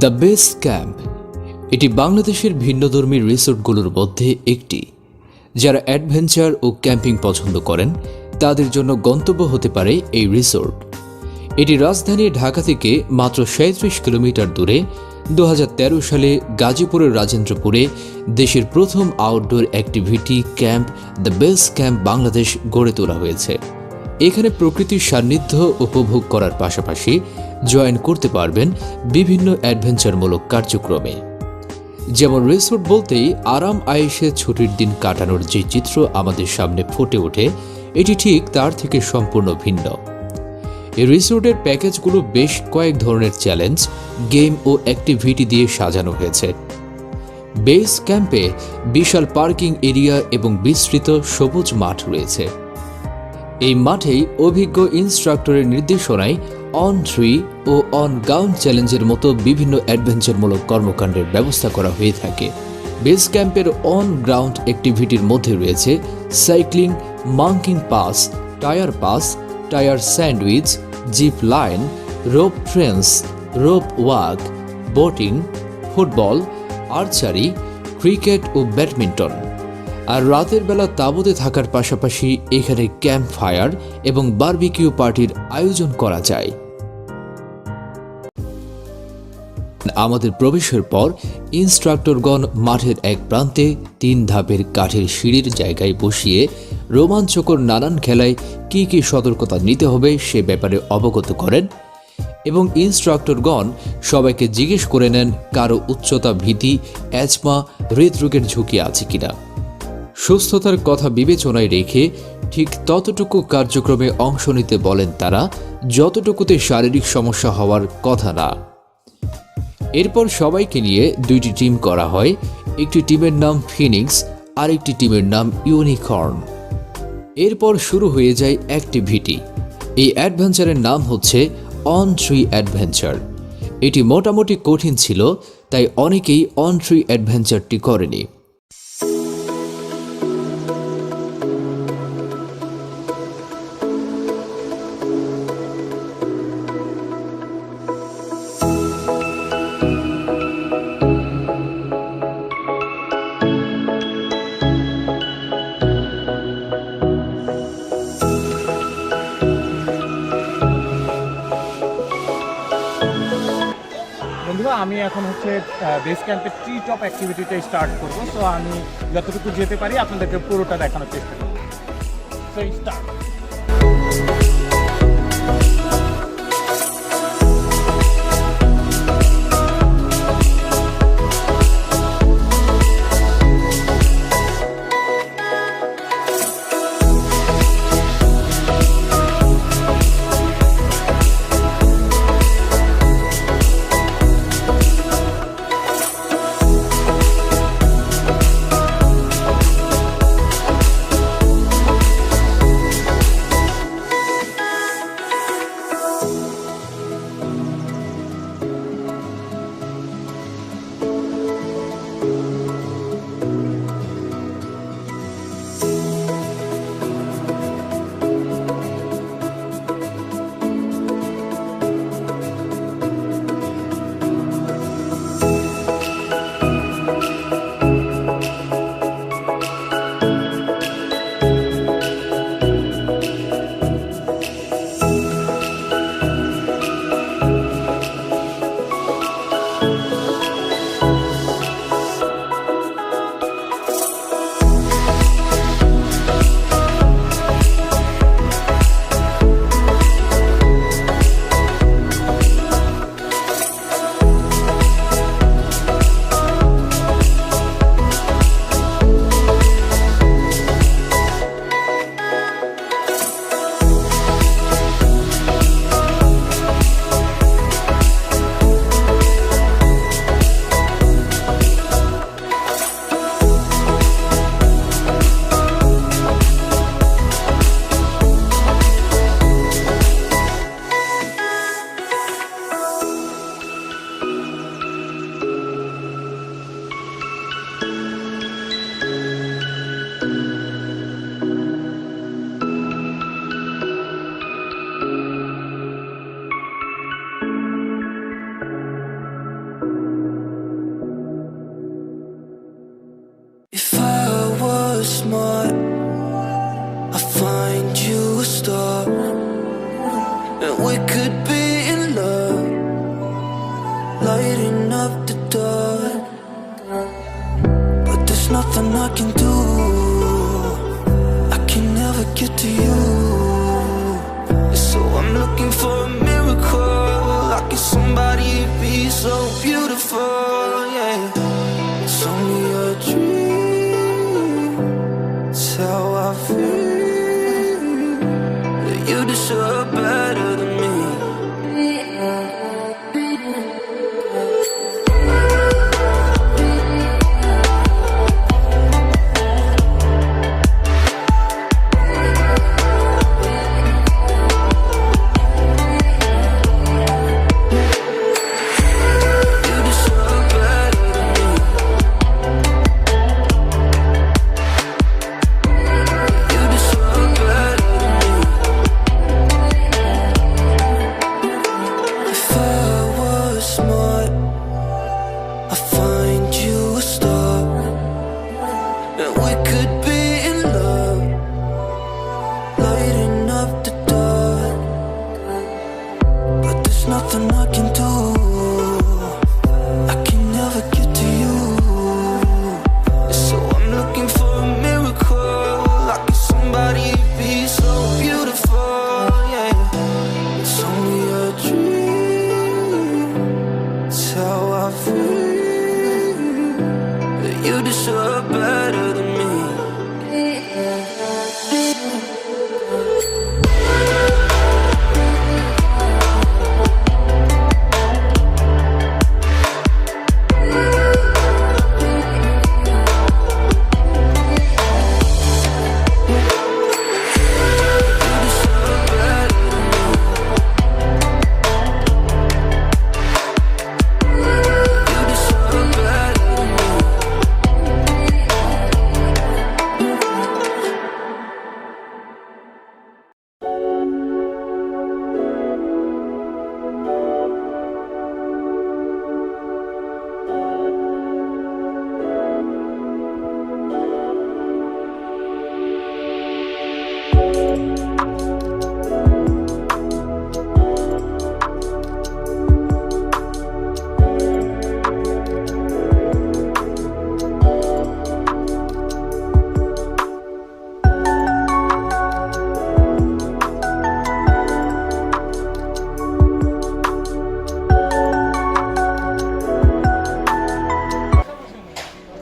The base camp এটি বাংলাদেশের ভিন্নধর্মী রিসোর্টগুলোর মধ্যে একটি। যারা অ্যাডভেঞ্চার ও ক্যাম্পিং পছন্দ করেন তাদের জন্য গন্তব্য হতে পারে এই রিসোর্ট। এটি রাজধানী ঢাকা থেকে মাত্র ৩৭ কিলোমিটার দূরে ২০১৩ সালে গাজীপুরের রাজেন্দ্রপুরে দেশের প্রথম outdoor activity camp the base camp Bangladesh গড়ে তোলা হয়েছে। এখানে প্রকৃতির সান্নিধ্য উপভোগ করার পাশাপাশি জয়েন করতে পারবেন বিভিন্ন অ্যাডভেঞ্চারমূলক কার্যক্রমে। যেমন রিসোর্ট বলতেই আরাম আয়েশে ছুটির দিন কাটানোর যে চিত্র আমাদের সামনে ফুটে ওঠে, এটি ঠিক তার থেকে সম্পূর্ণ ভিন্ন। এই রিসোর্টের প্যাকেজগুলো বেশ কয়েক ধরনের চ্যালেঞ্জ, গেম ও অ্যাক্টিভিটি দিয়ে সাজানো হয়েছে। বেস ক্যাম্পে বিশাল পার্কিং এরিয়া এবং বিস্তৃত সবুজ মাঠ রয়েছে। এই মাঠেই অভিজ্ঞ ইনস্ট্রাক্টরের নির্দেশনায় অন ট্রি ও অন গ্রাউন্ড চ্যালেঞ্জের মতো বিভিন্ন অ্যাডভেঞ্চারমূলক কর্মকাণ্ডের ব্যবস্থা করা হয়ে থাকে। বেস ক্যাম্পের অন গ্রাউন্ড অ্যাক্টিভিটির মধ্যে রয়েছে সাইক্লিং, মাঙ্কিং pass, tyre sandwich, zip line, rope ট্রেন্স, rope walk, boating, football, archery, cricket ও ব্যাডমিন্টন। আর রাতের বেলা তাঁবুতে থাকার পাশাপাশি এখানে ক্যাম্প ফায়ার এবং বারবিকিউ পার্টির আয়োজন করা যায়। আমাদের প্রবেশের পর ইনস্ট্রাক্টরগণ মাঠের এক প্রান্তে ৩ ধাপের কাঠের সিঁড়ির জায়গায় বসিয়ে রোমাঞ্চকর নানান খেলায় কী কী সতর্কতা নিতে হবে সে ব্যাপারে অবগত করেন এবং ইনস্ট্রাক্টরগণ সবাইকে জিজ্ঞেস করে নেন কারো উচ্চতা ভীতি, অ্যাজমা, হৃদরোগের ঝুঁকি আছে কিনা। সুস্থতার কথা বিবেচনায় রেখে ঠিক ততটুকু কার্যক্রমে অংশ নিতে বলেন তারা যতটুকুতে শারীরিক সমস্যা হওয়ার কথা না। এরপর সবাইকে নিয়ে 2টি টিম করা হয়। একটি টিমের নাম ফিনিক্স, আরেকটি টিমের নাম ইউনিকর্ন। এরপর শুরু হয়ে যায় অ্যাক্টিভিটি। এই অ্যাডভেঞ্চারের নাম হচ্ছে অন ট্রি অ্যাডভেঞ্চার। এটি মোটামুটি কঠিন ছিল, তাই অনেকেই অন ট্রি অ্যাডভেঞ্চারটি করেনি। বন্ধুরা, আমি এখন বেস ক্যাম্পের ট্রি টপ অ্যাক্টিভিটিটা স্টার্ট করবো। সো আমি যতটুকু যেতে পারি আপনাদেরকে পুরোটা দেখানোর চেষ্টা করবো। So start. could be in love, lighting up the dark. But there's nothing I can do, I can never get to you. So I'm looking for a miracle, like if somebody be so beautiful, yeah. It's only a dream, it's how I feel, that you deserve better than me. Nothing I can do, I can never get to you. So I'm looking for a miracle, like if somebody be so beautiful, yeah. It's only a dream, it's how I feel, that you deserve better than me.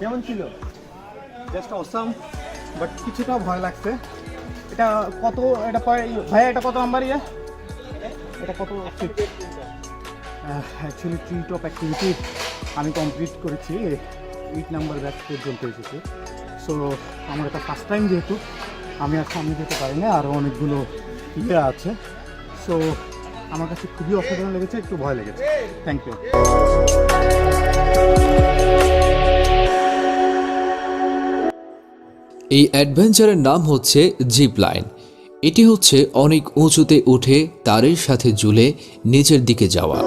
কেমন ছিল? Just awesome, but কিছুটা ভয় লাগছে। এটা কত, এটা ভাইয়া এটা কত নাম্বার? এটা কত? অ্যাকচুয়ালি ট্রি টপ অ্যাক্টিভিটি আমি কমপ্লিট করেছি, 8 নাম্বার ব্যাচ পর্যন্ত এসেছি। সো আমার এটা ফার্স্ট টাইম, যেহেতু আমি আর সামনে যেতে পারি না, আরও অনেকগুলো ইয়ে আছে। সো আমার কাছে খুবই অসাধারণ লেগেছে, একটু ভয় লেগেছে। Thank you. এই অ্যাডভেঞ্চারের নাম হচ্ছে জিপ লাইন। এটি হচ্ছে অনেক উঁচুতে উঠে তারের সাথে ঝুলে নিচের দিকে যাওয়া।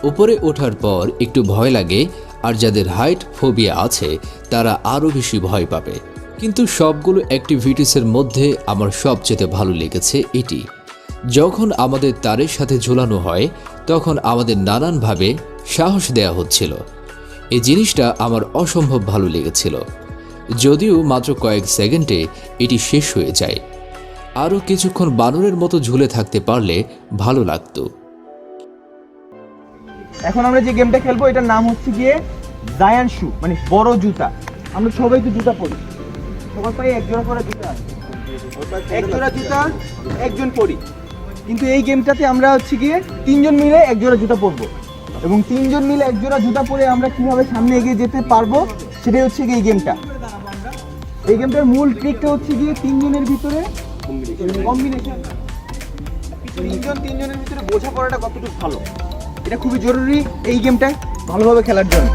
উপরে ওঠার পর একটু ভয় লাগে, আর যাদের হাইট ফোবিয়া আছে তারা আরও বেশি ভয় পাবে। কিন্তু সবগুলো অ্যাক্টিভিটিসের মধ্যে আমার সবচেয়ে ভালো লেগেছে এটি। যখন আমাদের তারের সাথে ঝোলানো হয় তখন আমাদের নানানভাবে সাহস দেয়া হচ্ছিল। এই জিনিসটা আমার অসম্ভব ভালো লেগেছিল, যদিও মাত্র কয়েক সেকেন্ডে এটি শেষ হয়ে যায়। আরও কিছুক্ষণ বানরের মতো ঝুলে থাকতে পারলে ভালো লাগতো। এখন আমরা যে গেমটা খেলবো এটার নাম হচ্ছে গিয়ে জায়ান্ট শু, মানে বড় জুতা। আমরা সবাই তো জুতা পরি, সবার পায়ে এক জোড়া করে জুতা আছে, এক জোড়া জুতা একজন পরি। কিন্তু এই গেমটাতে আমরা হচ্ছে গিয়ে 3 জন মিলে এক জোড়া জুতা পরবো, এবং 3 জন মিলে এক জোড়া জুতা পরে আমরা কিভাবে সামনে এগিয়ে যেতে পারবো সেটাই হচ্ছে গিয়ে এই গেমটা। এই গেমটার মূল ট্রিকটা হচ্ছে গিয়ে 3 জনের ভিতরে কম্বিনেশন, 3 জনের ভিতরে বোঝাপড়াটা কতটুকু ভালো, এটা খুবই জরুরি এই গেমটা ভালোভাবে খেলার জন্য।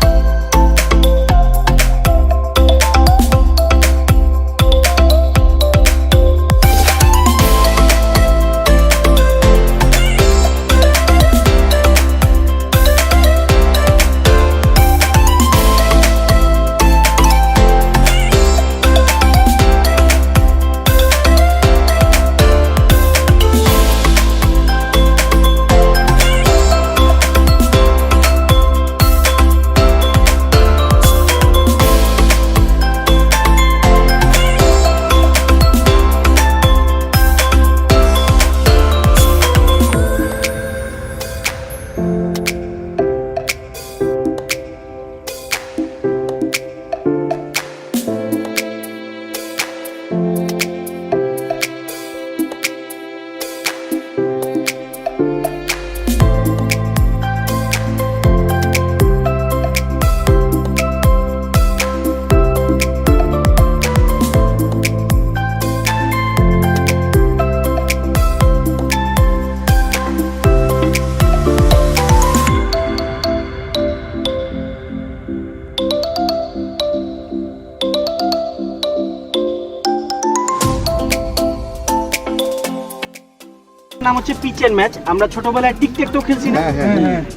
নাম হচ্ছে পিচ এন্ড ম্যাচ। আমরা ছোটবেলায় টিকটক খেলছি না,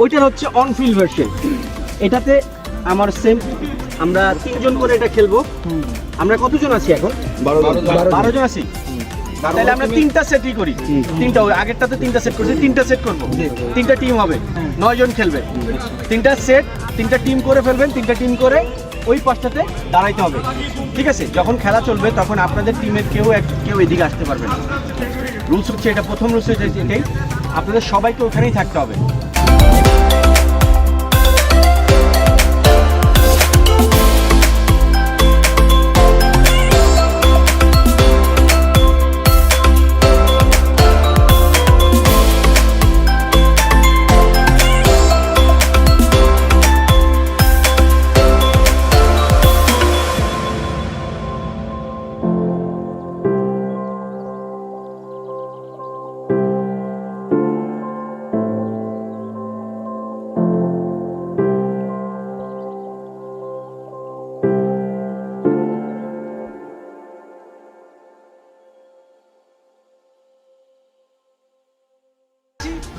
ওইটার হচ্ছে অন ফিল্ড ভার্সন। এটাতে আমার সেম, আমরা 3 জন করে এটা খেলবো। আমরা কতজন আছি এখন? 12 জন আছি। তাহলে আমরা 3টা সেটই করি, 3টা, আগেরটাতে 3টা সেট করছি, 3টা সেট করবো, 3টা টিম হবে, 9 জন খেলবে। 3টা সেট, 3টা টিম করে ফেলবেন, 3টা টিম করে ওই পাশটাতে দাঁড়াইতে হবে, ঠিক আছে? যখন খেলা চলবে তখন আপনাদের টিমের কেউ এদিকে আসতে পারবে না। রুলস হচ্ছে এটা, প্রথম রুলস হচ্ছে এটাই, আপনাদের সবাইকে ওখানেই থাকতে হবে।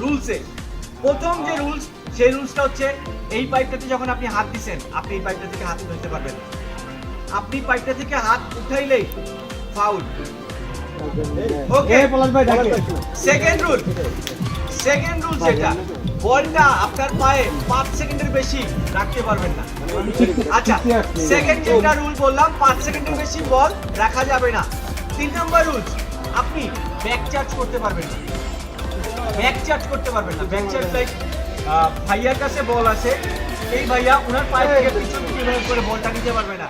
রুলসে প্রথম যে রুলস, সেই রুলসটা হচ্ছে এই পাইপটাতে যখন আপনি হাত দিবেন, আপনি এই পাইপটা থেকে হাত উঠাতে পারবেন। আপনি পাইপটা থেকে হাত উঠাইলেই ফাউল। ওকে, সেকেন্ড রুল যেটা, বলটা আপনার পায়ে 5 সেকেন্ডের বেশি রাখতে পারবেন না। আচ্ছা, সেকেন্ড যেটা রুল বললাম, 5 সেকেন্ডের বেশি বল রাখা যাবে না। 3 নম্বর রুল, আপনি ব্যাক চার্জ করতে পারবেন না। ব্যাক চার্জ লাইক ভাইয়ার কাছে বল আছে, এই ভাইয়া ওনার পায়ে থেকে পিছন থেকে করে বলটা নিতে পারবে না।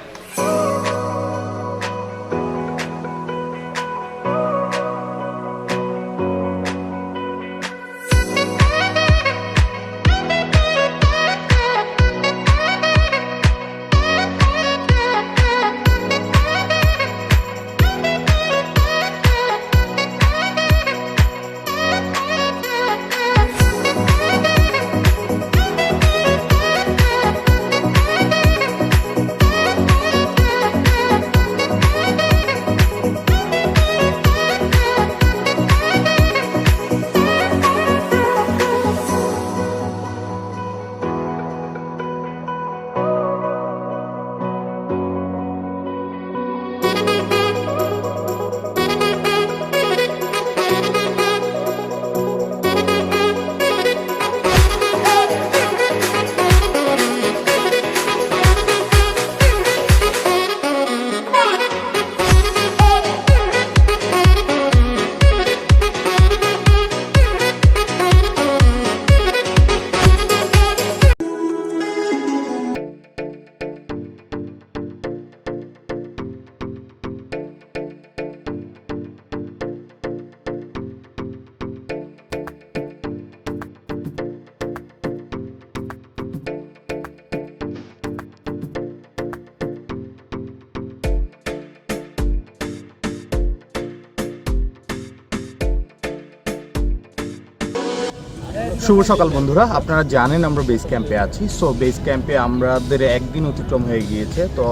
শুভ সকাল বন্ধুরা, আপনারা জানেন আমরা বেস ক্যাম্পে আছি। সো বেস ক্যাম্পে আমাদের একদিন অতিক্রম হয়ে গিয়েছে। তো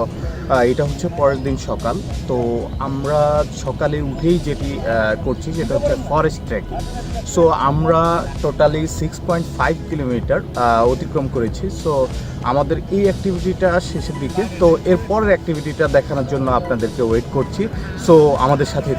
এটা হচ্ছে পরের দিন সকাল। তো আমরা সকালে উঠেই যেটি করছি সেটা হচ্ছে ফরেস্ট ট্রেকিং। সো আমরা টোটালি 6.5 কিলোমিটার অতিক্রম করেছি। সো আমাদের এই অ্যাক্টিভিটিটা শেষের দিকে। তো এর পরের অ্যাক্টিভিটিটা দেখানোর জন্য আপনাদেরকে ওয়েট করছি। সো আমাদের সাথে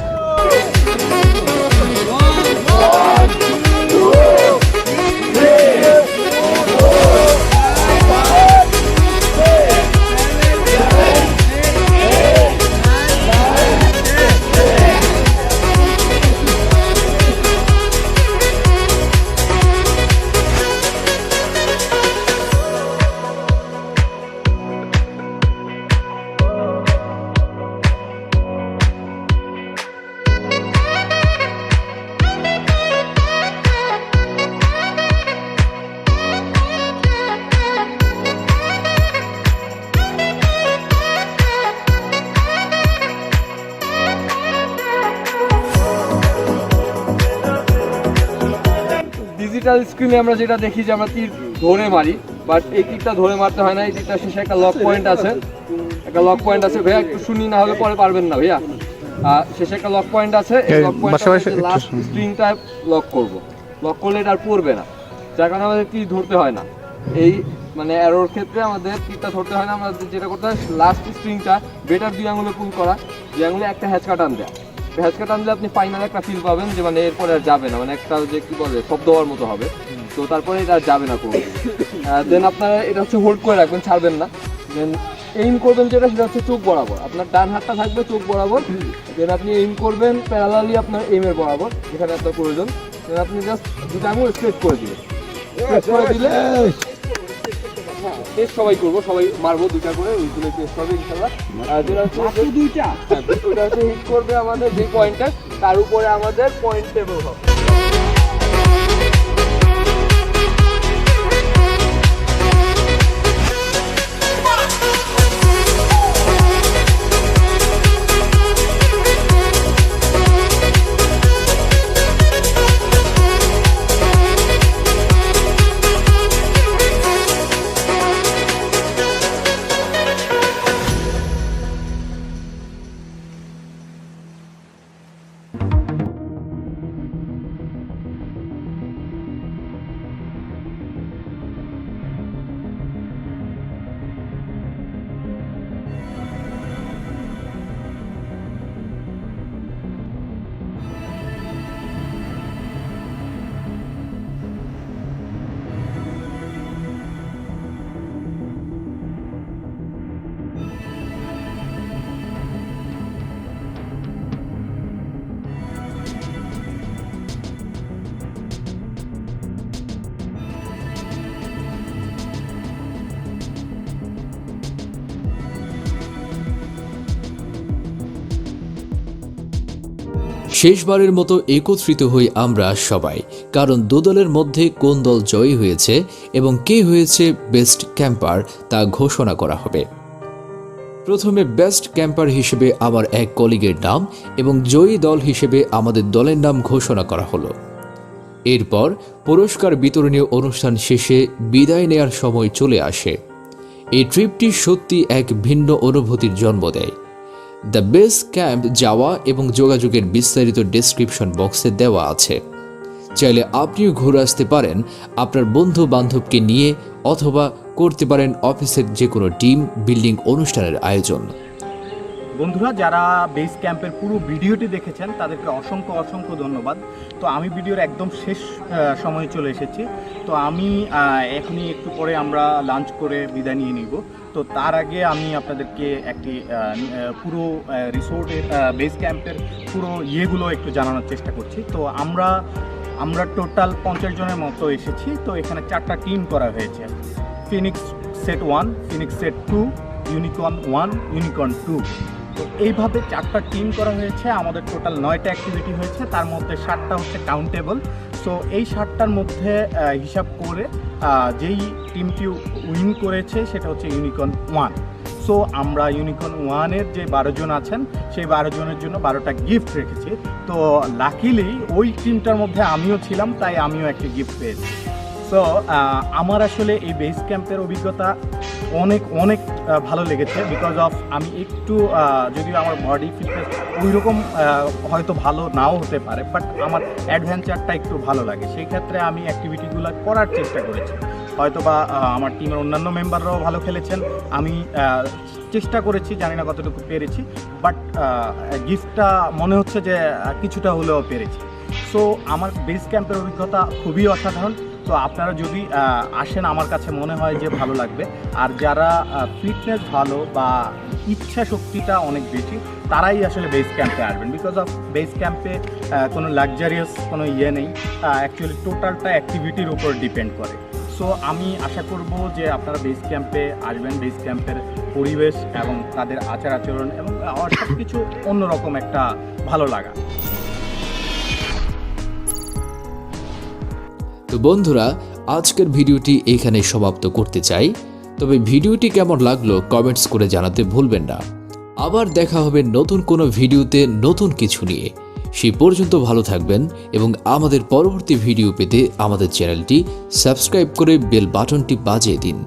ডিজিটাল স্ক্রিনে আমরা যেটা দেখি যে আমরা তীর ধরে মারি, বাট এই তীরটা ধরে মারতে হয় না। এই তীরটা শেষে একটা লক পয়েন্ট আছে, ভাইয়া একটু শুনি, না হলে পরে পারবেন না ভাইয়া। শেষে একটা লক পয়েন্ট আছে, এই লক পয়েন্টটা লাস্ট স্ট্রিংটা লক করব। লক করলে এটা আর পড়বে না, যার কারণে আমাদের তীর ধরতে হয় না। এই মানে অ্যারোর ক্ষেত্রে আমাদের তীরটা ধরতে হয় না। আমাদের যেটা করতে হয় লাস্ট স্ট্রিংটা বেটার 2 আঙুলে পুল করা, 2 আঙুলে একটা হ্যাচকা টান দেয়া। হ্যাচকা টান দিলে আপনি ফাইনাল একটা ফিল পাবেন যে মানে এরপরে আর যাবে না, মানে একটা যে কি বলে শব্দ হওয়ার মতো হবে। তো তারপরে এটা আর যাবে না কোনো। দেন আপনারা এটা হচ্ছে হোল্ড করে রাখবেন, ছাড়বেন না। দেন এইম করবেন যেটা, সেটা হচ্ছে চোখ বরাবর। আপনার ডান হাতটা থাকবে চোখ বরাবর। দেন আপনি এইম করবেন প্যারালালি আপনার এইমের বরাবর, যেখানে আপনার প্রয়োজন। দেন আপনি জাস্ট 2টা আঙুল স্ট্রেট করে দিলেন। স্ট্রেট করে দিলে টেস্ট সবাই করবো, সবাই মারবো 2টা করে, ওইগুলো টেস্ট হবে ইনশাআল্লাহ। আর যেটা হচ্ছে 2টা, ওইটা হচ্ছে হিট করবে আমাদের যে পয়েন্টটা, তার উপরে আমাদের পয়েন্ট টেবল হবে। শেষবারের মতো একত্রিত হই আমরা সবাই, কারণ দলের মধ্যে কোন দল জয়ী হয়েছে এবং কে হয়েছে বেস্ট ক্যাম্পার তা ঘোষণা করা হবে। প্রথমে বেস্ট ক্যাম্পার হিসেবে আমার এক কলিগের নাম এবং জয়ী দল হিসেবে আমাদের দলের নাম ঘোষণা করা হলো। এরপর পুরস্কার বিতরণীয় অনুষ্ঠান শেষে বিদায় নেয়ার সময় চলে আসে। এই ট্রিপটি সত্যি এক ভিন্ন অনুভূতির জন্ম দেয়। দ্য বেস ক্যাম্প যাওয়া এবং যোগাযোগের বিস্তারিত ডেসক্রিপশন বক্সে দেওয়া আছে। চাইলে আপনিও ঘুরে আসতে পারেন আপনার বন্ধু বান্ধবকে নিয়ে, অথবা করতে পারেন অফিসের যে কোনো টিম বিল্ডিং অনুষ্ঠানের আয়োজন। বন্ধুরা, যারা বেস ক্যাম্পের পুরো ভিডিওটি দেখেছেন তাদেরকে অসংখ্য অসংখ্য ধন্যবাদ। তো আমি ভিডিওর একদম শেষ সময়ে চলে এসেছি। তো আমি এখনই একটু পরে আমরা লাঞ্চ করে বিদায় নিয়ে নিব। তো তার আগে আমি আপনাদেরকে একটি পুরো রিসোর্টের বেস ক্যাম্পের পুরো ইয়েগুলো একটু জানানোর চেষ্টা করছি। তো আমরা টোটাল 50 জনের মতো এসেছি। তো এখানে 4টা টিম করা হয়েছে। Phoenix set 1, Phoenix set 2, unicorn 1, unicorn 2। তো এইভাবে 4টা টিম করা হয়েছে। আমাদের টোটাল 9টা অ্যাক্টিভিটি হয়েছে, তার মধ্যে 7টা হচ্ছে কাউন্টেবল। সো এই 7টার মধ্যে হিসাব করে যেই টিমটি উইন করেছে সেটা হচ্ছে ইউনিকর্ন 1। সো আমরা ইউনিকর্ন 1-এর যে 12 জন আছেন সেই 12 জনের জন্য 12টা গিফট রেখেছি। তো লাকিলি ওই টিমটার মধ্যে আমিও ছিলাম, তাই আমিও একটি গিফট পেয়েছি। সো আমার আসলে এই বেস ক্যাম্পের অভিজ্ঞতা অনেক অনেক ভালো লেগেছে বিকজ অফ আমি একটু যদিও আমার বডি ফিটনেস ওই রকম হয়তো ভালো নাও হতে পারে, বাট আমার অ্যাডভেঞ্চারটা একটু ভালো লাগে। সেই ক্ষেত্রে আমি অ্যাক্টিভিটিগুলো করার চেষ্টা করেছি। হয়তো বা আমার টিমের অন্যান্য মেম্বাররাও ভালো খেলেছেন, আমি চেষ্টা করেছি, জানি না কতটুকু পেরেছি, বাট গিফটটা মনে হচ্ছে যে কিছুটা হলেও পেরেছি। সো আমার বেস ক্যাম্পের অভিজ্ঞতা খুবই অসাধারণ। তো আপনারা যদি আসেন, আমার কাছে মনে হয় যে ভালো লাগবে। আর যারা ফিটনেস ভালো বা ইচ্ছা শক্তিটা অনেক বেশি, তারাই আসলে বেস ক্যাম্পে আসবেন। বিকজ অফ বেস ক্যাম্পে কোনো লাক্সারিয়াস কোনো ইয়ে নেই, অ্যাকচুয়ালি টোটালটা অ্যাক্টিভিটির উপর ডিপেন্ড করে। সো আমি আশা করব যে আপনারা বেস ক্যাম্পে আসবেন। বেস ক্যাম্পের পরিবেশ এবং তাদের আচার আচরণ এবং সব কিছু অন্যরকম একটা ভালো লাগা। তো বন্ধুরা, আজকের ভিডিওটি এখানে সমাপ্ত করতে চাই। তবে ভিডিওটি কেমন লাগলো কমেন্টস করে জানাতে ভুলবেন না। আবার দেখা হবে নতুন কোনো ভিডিওতে নতুন কিছু নিয়ে। সেই পর্যন্ত ভালো থাকবেন এবং আমাদের পরবর্তী ভিডিও পেতে আমাদের চ্যানেলটি সাবস্ক্রাইব করে বেল বাটনটি বাজিয়ে দিন।